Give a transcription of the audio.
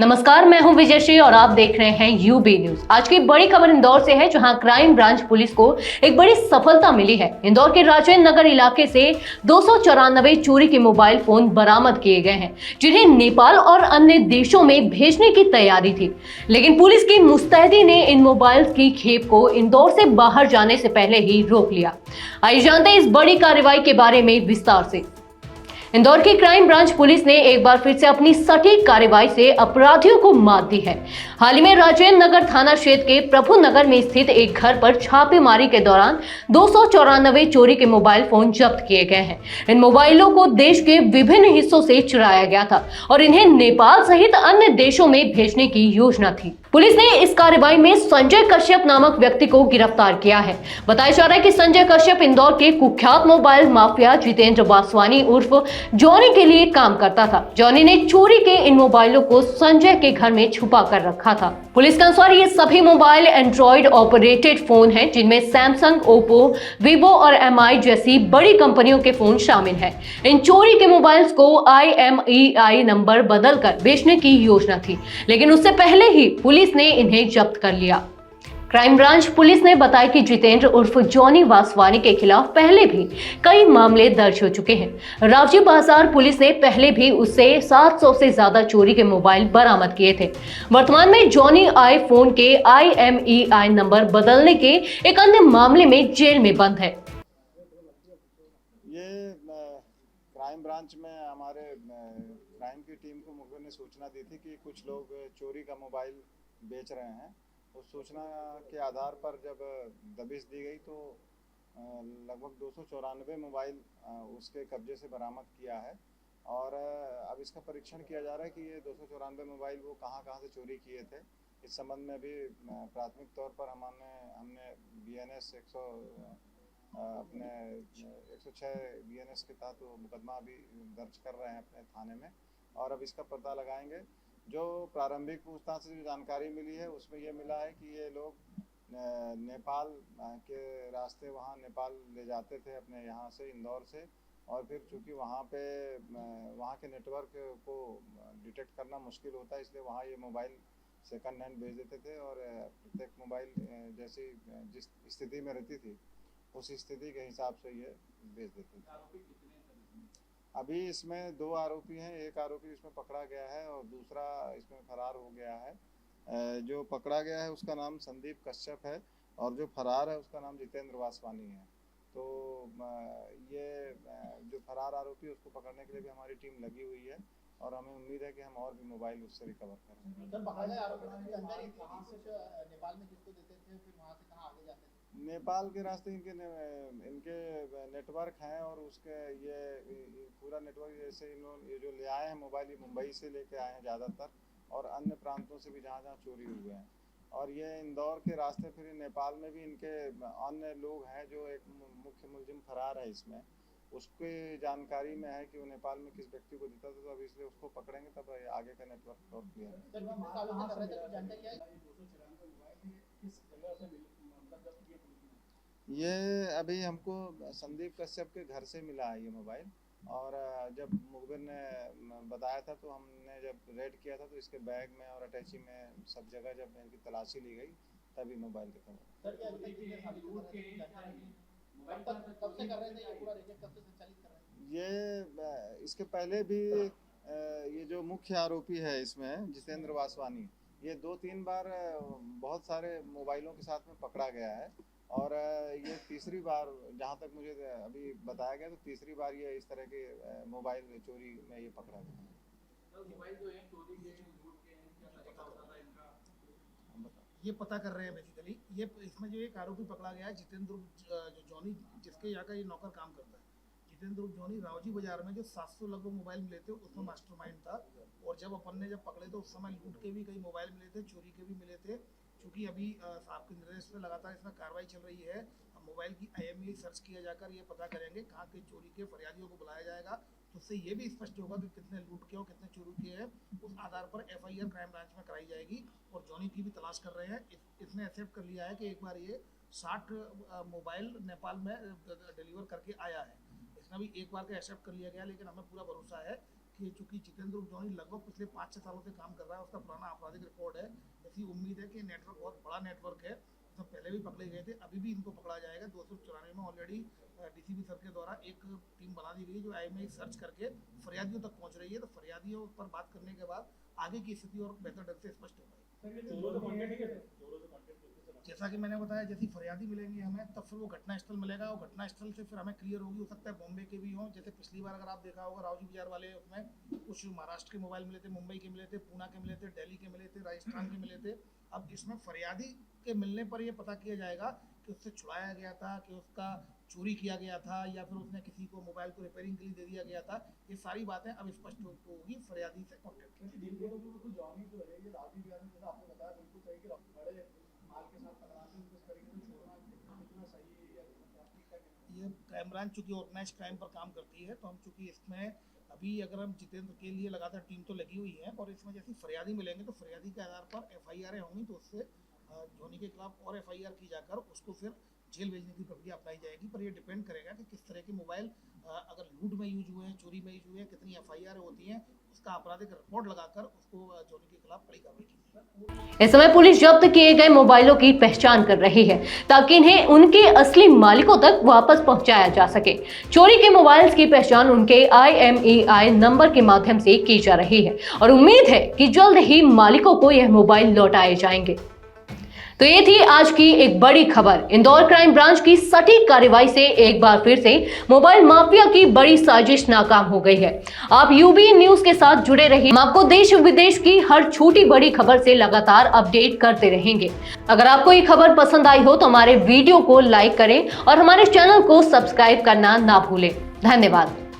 नमस्कार, मैं हूं विजयश्री और आप देख रहे हैं यूबी न्यूज। आज की बड़ी खबर इंदौर से है, जहां क्राइम ब्रांच पुलिस को एक बड़ी सफलता मिली है। इंदौर के राजेंद्र नगर इलाके से 294 चोरी के मोबाइल फोन बरामद किए गए हैं, जिन्हें नेपाल और अन्य देशों में भेजने की तैयारी थी। लेकिन पुलिस की मुस्तैदी ने इन मोबाइल की खेप को इंदौर से बाहर जाने से पहले ही रोक लिया। आइए जानते हैं इस बड़ी कार्रवाई के बारे में विस्तार से। इंदौर की क्राइम ब्रांच पुलिस ने एक बार फिर से अपनी सटीक कार्रवाई से अपराधियों को मात दी है। हाल ही में राजेंद्र नगर थाना क्षेत्र के प्रभु नगर में स्थित एक घर पर छापेमारी के दौरान 294 चोरी के मोबाइल फोन जब्त किए गए हैं। इन मोबाइलों को देश के विभिन्न हिस्सों से चुराया गया था और इन्हें नेपाल सहित अन्य देशों में भेजने की योजना थी। पुलिस ने इस कार्रवाई में संजय कश्यप नामक व्यक्ति को गिरफ्तार किया है। बताया जा रहा है कि संजय कश्यप इंदौर के कुख्यात मोबाइल माफिया जितेंद्र वासवानी उर्फ जॉनी के लिए काम करता था। जॉनी ने चोरी के इन मोबाइलों को संजय के घर में छुपा कर रखा था। पुलिस के अनुसार ये सभी मोबाइल एंड्रॉइड ऑपरेटेड फोन हैं, जिनमें सैमसंग, ओप्पो, वीवो और एमआई जैसी बड़ी कंपनियों के फोन शामिल हैं। इन चोरी के मोबाइल्स को IMEI नंबर बदलकर बेचने की योजना थी, लेकिन उससे पहले ही पुलिस ने इन्हें जब्त कर लिया। क्राइम ब्रांच पुलिस ने बताया कि जितेंद्र उर्फ जॉनी वासवानी के खिलाफ पहले भी कई मामले दर्ज हो चुके हैं। रावजी बाजार पुलिस ने पहले भी उससे 700 से ज्यादा चोरी के मोबाइल बरामद किए थे। वर्तमान में जॉनी आईफोन के IMEI नंबर बदलने के एक अन्य मामले में जेल में बंद है। ये क्राइम ब्रांच में हमारे क्राइम की टीम को मुखबिर ने सूचना दी थी कि कुछ लोग चोरी का मोबाइल बेच रहे हैं। उस सूचना के आधार पर जब दबिश दी गई तो लगभग 294 मोबाइल उसके कब्जे से बरामद किया है और अब इसका परीक्षण किया जा रहा है कि ये 294 मोबाइल वो कहाँ से चोरी किए थे। इस संबंध में भी प्राथमिक तौर पर हमने BNS 106 BNS के तहत मुकदमा अभी दर्ज कर रहे हैं अपने थाने में और अब इसका पता लगाएंगे। जो प्रारंभिक पूछताछ से जो जानकारी मिली है उसमें ये मिला है कि ये लोग नेपाल के रास्ते वहाँ नेपाल ले जाते थे अपने यहाँ से, इंदौर से, और फिर चूँकि वहाँ के नेटवर्क को डिटेक्ट करना मुश्किल होता है, इसलिए वहाँ ये मोबाइल सेकंड हैंड भेज देते थे और प्रत्येक मोबाइल जैसी जिस स्थिति में रहती थी उस स्थिति के हिसाब से ये भेज देते थे। अभी इसमें 2 आरोपी हैं, एक आरोपी इसमें पकड़ा गया है और दूसरा इसमें फरार हो गया है। जो पकड़ा गया है उसका नाम संदीप कश्यप है और जो फरार है उसका नाम जितेंद्र वासवानी है। तो ये जो फरार आरोपी है उसको पकड़ने के लिए भी हमारी टीम लगी हुई है और हमें उम्मीद है कि हम और भी मोबाइल उससे रिकवर करेंगे। नेपाल के रास्ते इनके नेटवर्क हैं और उसके ये पूरा नेटवर्क जैसे ये जो ले आए हैं मोबाइल, ये मुंबई से लेके आए हैं ज़्यादातर और अन्य प्रांतों से भी जहाँ चोरी हुए हैं। और ये इंदौर के रास्ते फिर नेपाल में भी इनके अन्य लोग हैं। जो एक मुख्य मुलजिम फरार है इसमें, उसकी जानकारी में है कि वो नेपाल में किस व्यक्ति को देता था, तो अब इसलिए उसको पकड़ेंगे तब आगे का नेटवर्क और क्लियर है। ये अभी हमको संदीप कश्यप के घर से मिला है ये मोबाइल और जब मुखबिर ने बताया था तो हमने जब रेड किया था तो इसके बैग में और अटैची में सब जगह जब इनकी तलाशी ली गई तभी मोबाइल रिकवर। ये इसके पहले भी ये जो मुख्य आरोपी है इसमें जितेंद्र वासवानी, ये 2-3 बार बहुत सारे मोबाइलों के साथ में पकड़ा गया है और ये तीसरी बार, जहाँ तक मुझे अभी बताया गया, तो तीसरी बार ये इस तरह के मोबाइल चोरी में ये पकड़ा गया। ये पता कर रहे हैं बेसिकली। ये इसमें जो एक आरोपी पकड़ा गया है जितेंद्र जो जॉनी, जिसके यहाँ का ये नौकर काम करता है, जितेंद्र जॉनी, रावजी बाजार में जो 700 लगभग मोबाइल मिले थे उसमें मास्टरमाइंड था। और जब अपन ने जब पकड़े तो उस समय लूट के भी कई मोबाइल मिले थे, चोरी के भी मिले थे। चूँकि अभी साहब के निर्देश में लगातार इसमें कार्रवाई चल रही है, मोबाइल की IMEI सर्च किया जाकर ये पता करेंगे कहाँ के चोरी के फरियादियों को बुलाया जाएगा, तो उससे ये भी स्पष्ट होगा कि कितने लूट के और कितने चोरी किए हैं। उस आधार पर FIR क्राइम ब्रांच में कराई जाएगी और जॉनी की भी तलाश कर रहे हैं। इसने एक्सेप्ट कर लिया है कि एक बार ये 60 मोबाइल नेपाल में डिलीवर करके आया है। इसने भी एक बार का एक्सेप्ट कर लिया गया, लेकिन हमें पूरा भरोसा है कि चूंकि जितेंद्र जॉनी लगभग पिछले 5-6 सालों से काम कर रहा है, उसका पुराना आपराधिक रिकॉर्ड है, ऐसी उम्मीद है कि नेटवर्क बहुत बड़ा नेटवर्क है, तो पहले भी पकड़े गए थे, अभी भी इनको पकड़ा जाएगा। 294 में ऑलरेडी डीसीपी सर के द्वारा एक टीम बना दी गई है जो IMEI सर्च करके फरियादियों तक पहुंच रही है, तो फरियादियों पर बात करने के बाद आगे की स्थिति और बेहतर ढंग से स्पष्ट हो पाएगी। जैसा कि मैंने बताया, जैसी फरियादी मिलेंगे हमें, तब फिर वो घटना स्थल मिलेगा और घटना स्थल से फिर हमें क्लियर होगी। हो सकता है बॉम्बे के भी हों, जैसे पिछली बार अगर आप देखा होगा रावजी बाजार वाले, उसमें कुछ महाराष्ट्र के मोबाइल मिले थे, मुंबई के मिले थे, पूना के मिले थे, दिल्ली के मिले थे, राजस्थान के मिले थे। अब इसमें फरियादी के मिलने पर यह पता किया जाएगा कि उससे छुड़ाया गया था, कि उसका चोरी किया गया था, या फिर उसने किसी को मोबाइल को रिपेयरिंग के लिए दे दिया गया था। ये सारी बातें अब स्पष्ट होगी फरियादी से कॉन्टेक्ट। ये क्राइम ब्रांच चूंकि ऑर्गेनाइज क्राइम पर काम करती है, तो हम चूंकि इसमें अभी अगर हम जितेंद्र के लिए लगातार टीम तो लगी हुई है, और इसमें जैसी फरियादी मिलेंगे तो फरियादी के आधार पर FIR होंगी, तो उससे जॉनी के खिलाफ और FIR की जाकर उसको फिर जेल भेजने की प्रक्रिया अपनाई जाएगी। पर ये डिपेंड करेगा कि किस तरह के मोबाइल अगर लूट में यूज हुए हैं, चोरी में यूज हुए हैं, कितनी FIR होती हैं, उसका आपराधिक रिपोर्ट लगाकर उसको जॉनी के खिलाफ कड़ी कार्रवाई की जाएगी। इस समय पुलिस जब्त किए गए मोबाइलों की पहचान कर रही है ताकि इन्हें उनके असली मालिकों तक वापस पहुंचाया जा सके। चोरी के मोबाइल्स की पहचान उनके IMEI नंबर के माध्यम से की जा रही है और उम्मीद है कि जल्द ही मालिकों को यह मोबाइल लौटाए जाएंगे। तो ये थी आज की एक बड़ी खबर। इंदौर क्राइम ब्रांच की सटीक कार्रवाई से एक बार फिर से मोबाइल माफिया की बड़ी साजिश नाकाम हो गई है। आप UB न्यूज के साथ जुड़े रहिए, हम आपको देश विदेश की हर छोटी बड़ी खबर से लगातार अपडेट करते रहेंगे। अगर आपको ये खबर पसंद आई हो तो हमारे वीडियो को लाइक करें और हमारे चैनल को सब्सक्राइब करना ना भूलें। धन्यवाद।